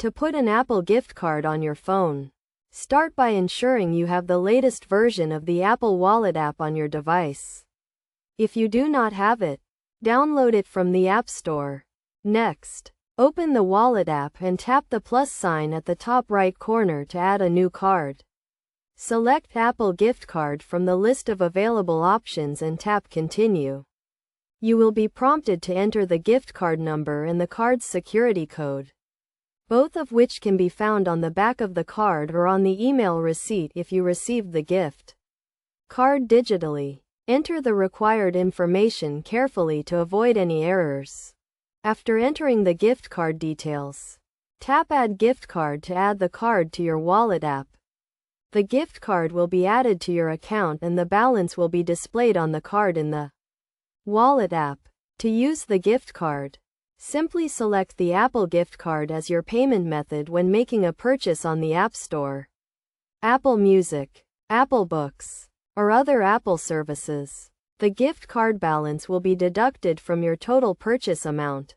To put an Apple gift card on your phone, start by ensuring you have the latest version of the Apple Wallet app on your device. If you do not have it, download it from the App Store. Next, open the Wallet app and tap the plus sign at the top right corner to add a new card. Select Apple Gift Card from the list of available options and tap Continue. You will be prompted to enter the gift card number and the card's security code, both of which can be found on the back of the card or on the email receipt if you received the gift card digitally. Enter the required information carefully to avoid any errors. After entering the gift card details, tap Add Gift Card to add the card to your Wallet app. The gift card will be added to your account and the balance will be displayed on the card in the Wallet app. To use the gift card, simply select the Apple Gift Card as your payment method when making a purchase on the App Store, Apple Music, Apple Books, or other Apple services. The gift card balance will be deducted from your total purchase amount.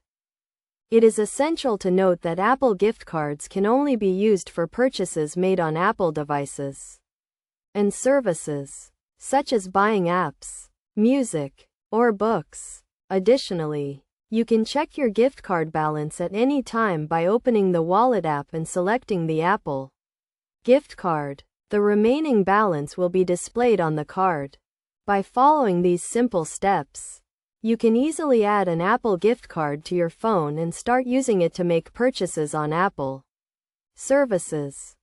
It is essential to note that Apple gift cards can only be used for purchases made on Apple devices and services, such as buying apps, music, or books. Additionally, you can check your gift card balance at any time by opening the Wallet app and selecting the Apple gift card. The remaining balance will be displayed on the card. By following these simple steps, you can easily add an Apple gift card to your phone and start using it to make purchases on Apple services.